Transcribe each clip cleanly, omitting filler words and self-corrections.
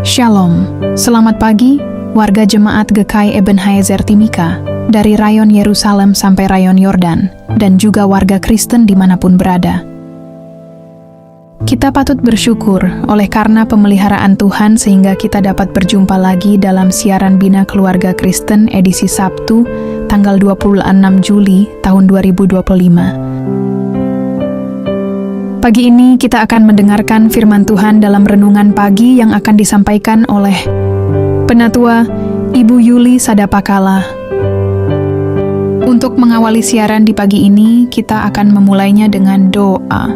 Shalom, selamat pagi warga Jemaat GKI Ebenezer Timika dari rayon Yerusalem sampai rayon Yordan dan juga warga Kristen dimanapun berada. Kita patut bersyukur oleh karena pemeliharaan Tuhan sehingga kita dapat berjumpa lagi dalam siaran Bina Keluarga Kristen edisi Sabtu tanggal 26 Juli tahun 2025. Pagi ini kita akan mendengarkan firman Tuhan dalam renungan pagi yang akan disampaikan oleh Penatua Ibu Yuli Sadapakala. Untuk mengawali siaran di pagi ini, kita akan memulainya dengan doa.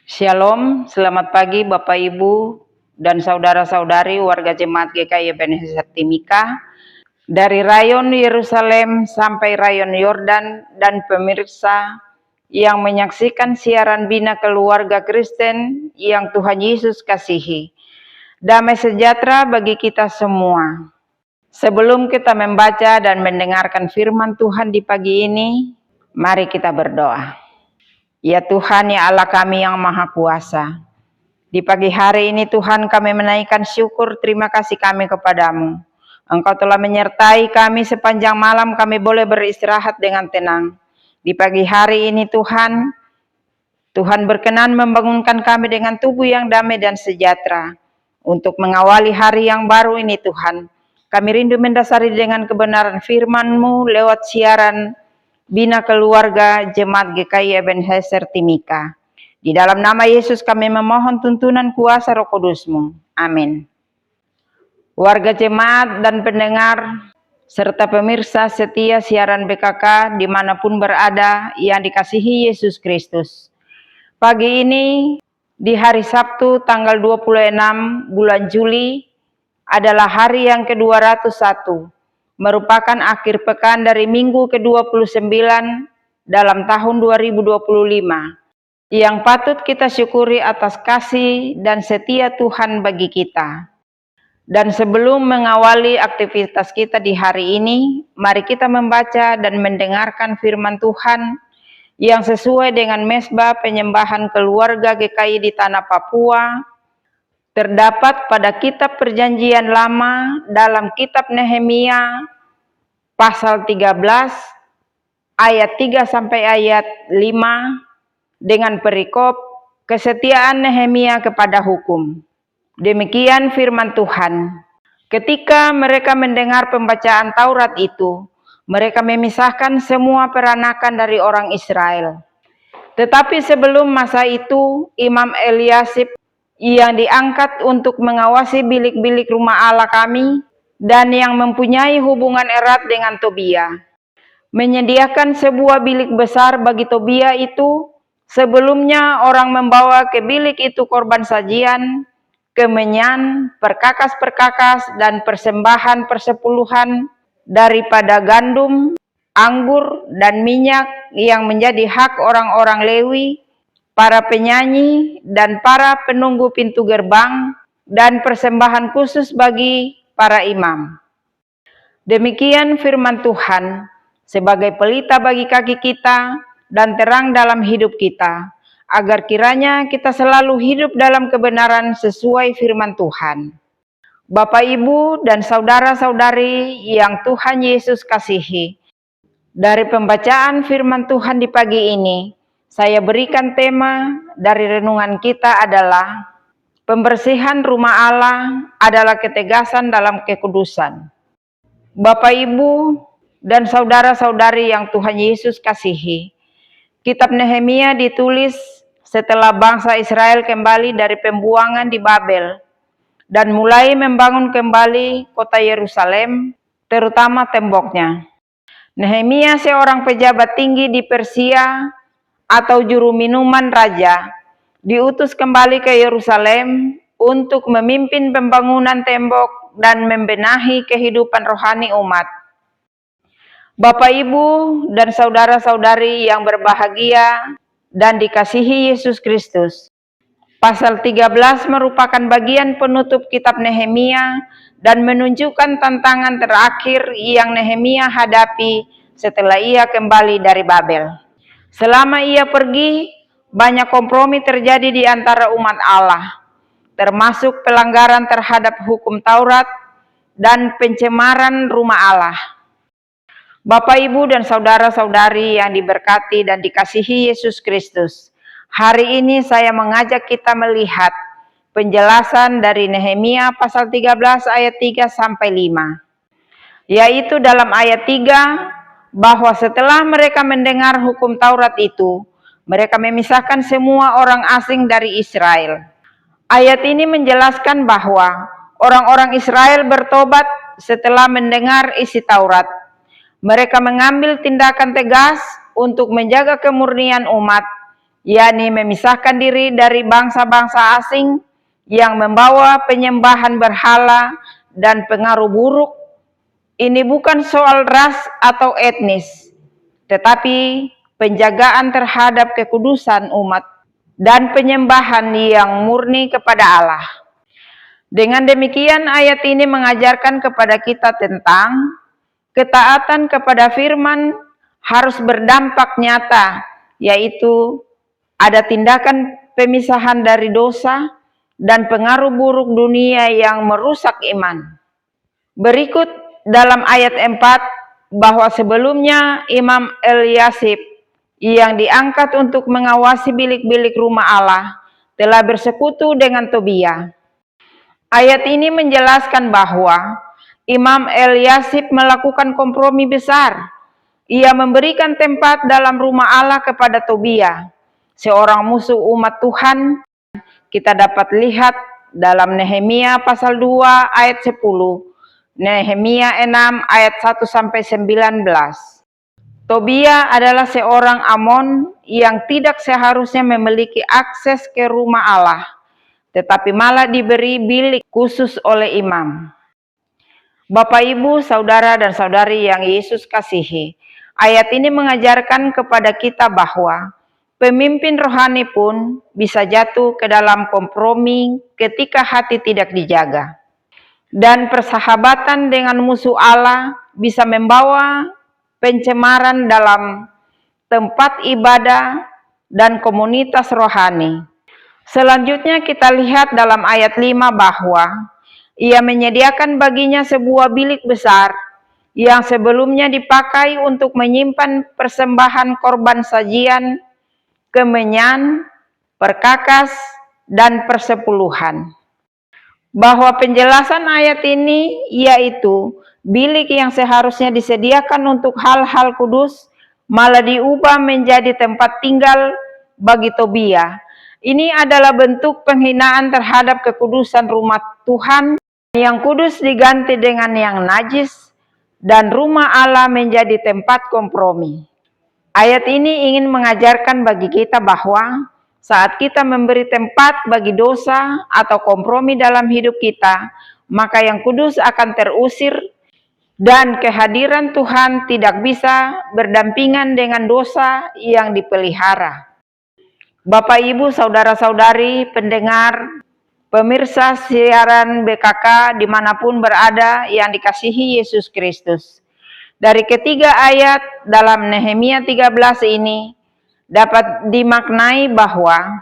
Shalom, selamat pagi Bapak Ibu dan saudara-saudari warga Jemaat GKI Ebenezer Timika dari rayon Yerusalem sampai rayon Yordan dan pemirsa yang menyaksikan siaran Bina Keluarga Kristen yang Tuhan Yesus kasihi. Damai sejahtera bagi kita semua. Sebelum kita membaca dan mendengarkan firman Tuhan di pagi ini, mari kita berdoa. Ya Tuhan, ya Allah kami yang Maha Kuasa, di pagi hari ini Tuhan kami menaikkan syukur terima kasih kami kepadamu. Engkau telah menyertai kami sepanjang malam, kami boleh beristirahat dengan tenang. Di pagi hari ini Tuhan berkenan membangunkan kami dengan tubuh yang damai dan sejahtera. Untuk mengawali hari yang baru ini Tuhan, kami rindu mendasari dengan kebenaran firman-Mu lewat siaran Bina Keluarga Jemaat GKI Ebenezer Timika. Di dalam nama Yesus kami memohon tuntunan kuasa Roh Kudus-Mu. Amin. Warga jemaat dan pendengar serta pemirsa setia siaran BKK dimanapun berada yang dikasihi Yesus Kristus. Pagi ini di hari Sabtu tanggal 26 bulan Juli adalah hari yang ke-201, merupakan akhir pekan dari minggu ke-29 dalam tahun 2025, yang patut kita syukuri atas kasih dan setia Tuhan bagi kita. Dan sebelum mengawali aktivitas kita di hari ini, mari kita membaca dan mendengarkan firman Tuhan yang sesuai dengan mezbah penyembahan keluarga GKI di tanah Papua, terdapat pada kitab Perjanjian Lama dalam kitab Nehemia pasal 13 ayat 3 sampai ayat 5 dengan perikop kesetiaan Nehemia kepada hukum. Demikian firman Tuhan. Ketika mereka mendengar pembacaan Taurat itu, mereka memisahkan semua peranakan dari orang Israel. Tetapi sebelum masa itu, Imam Eliasib yang diangkat untuk mengawasi bilik-bilik rumah Allah kami dan yang mempunyai hubungan erat dengan Tobia, menyediakan sebuah bilik besar bagi Tobia itu. Sebelumnya orang membawa ke bilik itu korban sajian, kemenyan, perkakas-perkakas, dan persembahan persepuluhan daripada gandum, anggur, dan minyak yang menjadi hak orang-orang Lewi, para penyanyi, dan para penunggu pintu gerbang, dan persembahan khusus bagi para imam. Demikian firman Tuhan, sebagai pelita bagi kaki kita dan terang dalam hidup kita, agar kiranya kita selalu hidup dalam kebenaran sesuai firman Tuhan. Bapak, Ibu, dan saudara-saudari yang Tuhan Yesus kasihi, dari pembacaan firman Tuhan di pagi ini, saya berikan tema dari renungan kita adalah pembersihan rumah Allah adalah ketegasan dalam kekudusan. Bapak, Ibu, dan saudara-saudari yang Tuhan Yesus kasihi, kitab Nehemia ditulis setelah bangsa Israel kembali dari pembuangan di Babel dan mulai membangun kembali kota Yerusalem, terutama temboknya. Nehemia, seorang pejabat tinggi di Persia atau juru minuman raja, diutus kembali ke Yerusalem untuk memimpin pembangunan tembok dan membenahi kehidupan rohani umat. Bapak, Ibu, dan saudara-saudari yang berbahagia dan dikasihi Yesus Kristus, pasal 13 merupakan bagian penutup kitab Nehemia dan menunjukkan tantangan terakhir yang Nehemia hadapi setelah ia kembali dari Babel. Selama ia pergi, banyak kompromi terjadi di antara umat Allah. termasuk pelanggaran terhadap hukum Taurat dan pencemaran rumah Allah. Bapak, Ibu, dan saudara-saudari yang diberkati dan dikasihi Yesus Kristus, hari ini saya mengajak kita melihat penjelasan dari Nehemia pasal 13 ayat 3 sampai 5. Yaitu dalam ayat 3, bahwa setelah mereka mendengar hukum Taurat itu, mereka memisahkan semua orang asing dari Israel. Ayat ini menjelaskan bahwa orang-orang Israel bertobat setelah mendengar isi Taurat. Mereka mengambil tindakan tegas untuk menjaga kemurnian umat, yakni memisahkan diri dari bangsa-bangsa asing yang membawa penyembahan berhala dan pengaruh buruk. Ini bukan soal ras atau etnis, tetapi penjagaan terhadap kekudusan umat dan penyembahan yang murni kepada Allah. Dengan demikian, ayat ini mengajarkan kepada kita tentang ketaatan kepada firman harus berdampak nyata, yaitu ada tindakan pemisahan dari dosa dan pengaruh buruk dunia yang merusak iman. Berikut dalam ayat 4, bahwa sebelumnya Imam Eliasib yang diangkat untuk mengawasi bilik-bilik rumah Allah telah bersekutu dengan Tobia. Ayat ini menjelaskan bahwa Imam Eliasib melakukan kompromi besar. Ia memberikan tempat dalam rumah Allah kepada Tobia, seorang musuh umat Tuhan. Kita dapat lihat dalam Nehemia pasal 2 ayat 10, Nehemia 6 ayat 1 sampai 19. Tobia adalah seorang Amon yang tidak seharusnya memiliki akses ke rumah Allah, tetapi malah diberi bilik khusus oleh imam. Bapak, Ibu, saudara dan saudari yang Yesus kasihi, ayat ini mengajarkan kepada kita bahwa pemimpin rohani pun bisa jatuh ke dalam kompromi ketika hati tidak dijaga. Dan persahabatan dengan musuh Allah bisa membawa pencemaran dalam tempat ibadah dan komunitas rohani. Selanjutnya kita lihat dalam ayat 5 bahwa ia menyediakan baginya sebuah bilik besar yang sebelumnya dipakai untuk menyimpan persembahan korban sajian, kemenyan, perkakas, dan persepuluhan. Bahwa penjelasan ayat ini yaitu bilik yang seharusnya disediakan untuk hal-hal kudus malah diubah menjadi tempat tinggal bagi Tobia. Ini adalah bentuk penghinaan terhadap kekudusan rumah Tuhan. Yang kudus diganti dengan yang najis, dan rumah Allah menjadi tempat kompromi. Ayat ini ingin mengajarkan bagi kita bahwa saat kita memberi tempat bagi dosa atau kompromi dalam hidup kita, maka yang kudus akan terusir dan kehadiran Tuhan tidak bisa berdampingan dengan dosa yang dipelihara. Bapak, Ibu, saudara-saudari, pendengar, pemirsa siaran BKK dimanapun berada yang dikasihi Yesus Kristus. Dari ketiga ayat dalam Nehemia 13 ini dapat dimaknai bahwa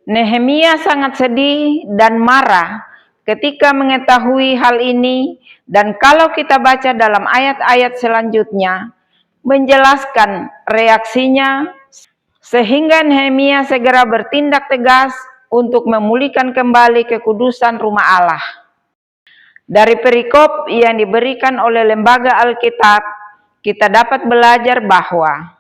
Nehemia sangat sedih dan marah ketika mengetahui hal ini, dan kalau kita baca dalam ayat-ayat selanjutnya menjelaskan reaksinya, sehingga Nehemia segera bertindak tegas untuk memulihkan kembali kekudusan rumah Allah. Dari perikop yang diberikan oleh Lembaga Alkitab, kita dapat belajar bahwa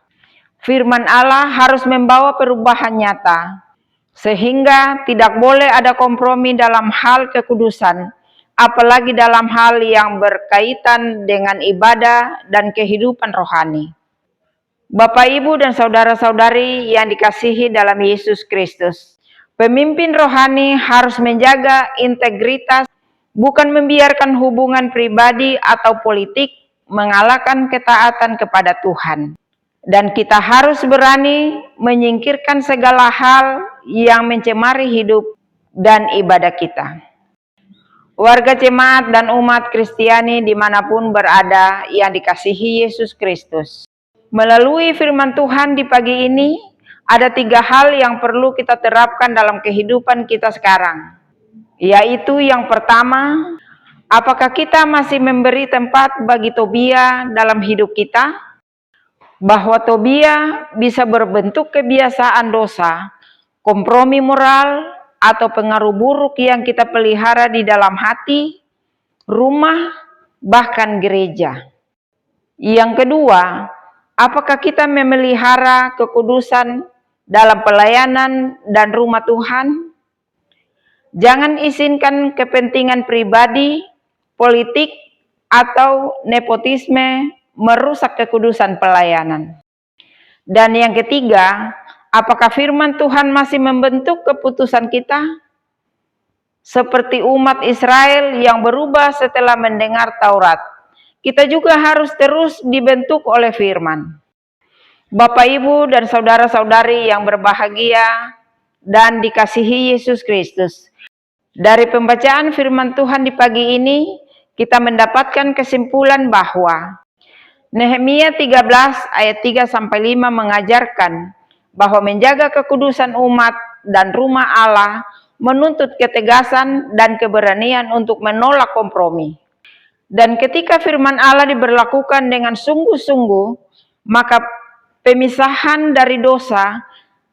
firman Allah harus membawa perubahan nyata, sehingga tidak boleh ada kompromi dalam hal kekudusan, apalagi dalam hal yang berkaitan dengan ibadah dan kehidupan rohani. Bapak, Ibu, dan saudara-saudari yang dikasihi dalam Yesus Kristus, pemimpin rohani harus menjaga integritas, bukan membiarkan hubungan pribadi atau politik mengalahkan ketaatan kepada Tuhan. Dan kita harus berani menyingkirkan segala hal yang mencemari hidup dan ibadah kita. Warga jemaat dan umat Kristiani dimanapun berada yang dikasihi Yesus Kristus, melalui firman Tuhan di pagi ini, ada 3 hal yang perlu kita terapkan dalam kehidupan kita sekarang. yaitu yang pertama, apakah kita masih memberi tempat bagi Tobia dalam hidup kita? Bahwa Tobia bisa berbentuk kebiasaan dosa, kompromi moral, atau pengaruh buruk yang kita pelihara di dalam hati, rumah, bahkan gereja. Yang kedua, apakah kita memelihara kekudusan dalam pelayanan dan rumah Tuhan? Jangan izinkan kepentingan pribadi, politik, atau nepotisme merusak kekudusan pelayanan. Dan yang ketiga, apakah firman Tuhan masih membentuk keputusan kita? Seperti umat Israel yang berubah setelah mendengar Taurat, kita juga harus terus dibentuk oleh firman. Bapak, Ibu, dan saudara-saudari yang berbahagia dan dikasihi Yesus Kristus, dari pembacaan firman Tuhan di pagi ini, kita mendapatkan kesimpulan bahwa Nehemia 13 ayat 3-5 mengajarkan bahwa menjaga kekudusan umat dan rumah Allah menuntut ketegasan dan keberanian untuk menolak kompromi. Dan ketika firman Allah diberlakukan dengan sungguh-sungguh, maka pemisahan dari dosa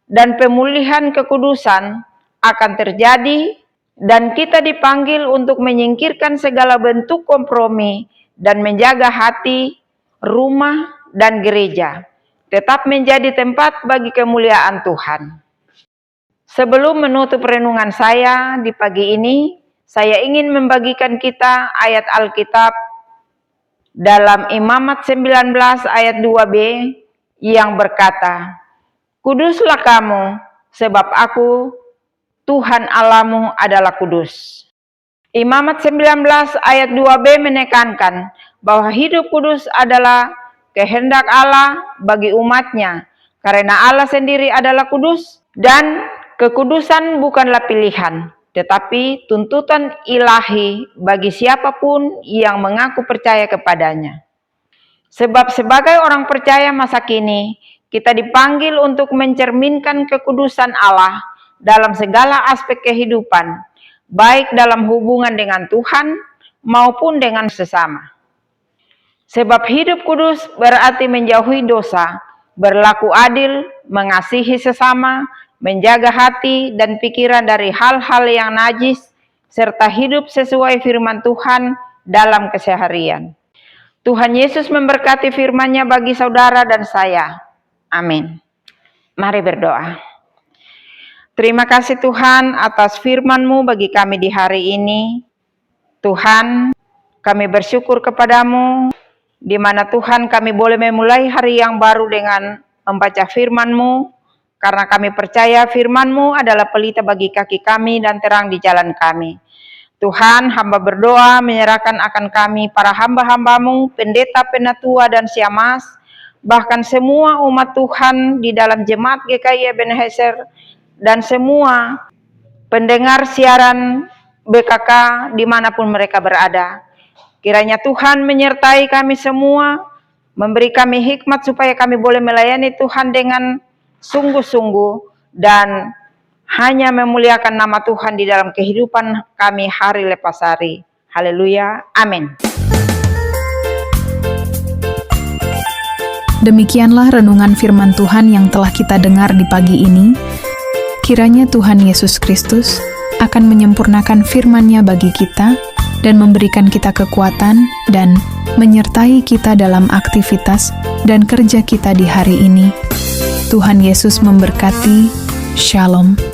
dan pemulihan kekudusan akan terjadi, dan kita dipanggil untuk menyingkirkan segala bentuk kompromi dan menjaga hati, rumah, dan gereja tetap menjadi tempat bagi kemuliaan Tuhan. Sebelum menutup renungan saya di pagi ini, saya ingin membagikan kita ayat Alkitab dalam Imamat 19 ayat 2b yang berkata, "Kuduslah kamu, sebab aku Tuhan Allahmu adalah kudus." Imamat 19 ayat 2b menekankan bahwa hidup kudus adalah kehendak Allah bagi umatnya, karena Allah sendiri adalah kudus, dan kekudusan bukanlah pilihan, tetapi tuntutan ilahi bagi siapapun yang mengaku percaya kepadanya. Sebab sebagai orang percaya masa kini, kita dipanggil untuk mencerminkan kekudusan Allah dalam segala aspek kehidupan, baik dalam hubungan dengan Tuhan maupun dengan sesama. Sebab hidup kudus berarti menjauhi dosa, berlaku adil, mengasihi sesama, menjaga hati dan pikiran dari hal-hal yang najis, serta hidup sesuai firman Tuhan dalam keseharian. Tuhan Yesus memberkati firman-Nya bagi saudara dan saya. Amin. Mari berdoa. Terima kasih Tuhan atas firman-Mu bagi kami di hari ini. Tuhan, kami bersyukur kepadamu, di mana Tuhan kami boleh memulai hari yang baru dengan membaca firman-Mu, karena kami percaya firman-Mu adalah pelita bagi kaki kami dan terang di jalan kami. Tuhan, hamba berdoa menyerahkan akan kami para hamba-hamba-Mu, pendeta, penatua, dan siamas, bahkan semua umat Tuhan di dalam jemaat GKI Ebenezer, dan semua pendengar siaran BKK dimanapun mereka berada. Kiranya Tuhan menyertai kami semua, memberi kami hikmat supaya kami boleh melayani Tuhan dengan sungguh-sungguh dan hanya memuliakan nama Tuhan di dalam kehidupan kami hari lepas hari. Haleluya, amin. Demikianlah renungan firman Tuhan yang telah kita dengar di pagi ini. Kiranya Tuhan Yesus Kristus akan menyempurnakan firman-Nya bagi kita dan memberikan kita kekuatan dan menyertai kita dalam aktivitas dan kerja kita di hari ini. Tuhan Yesus memberkati. Shalom.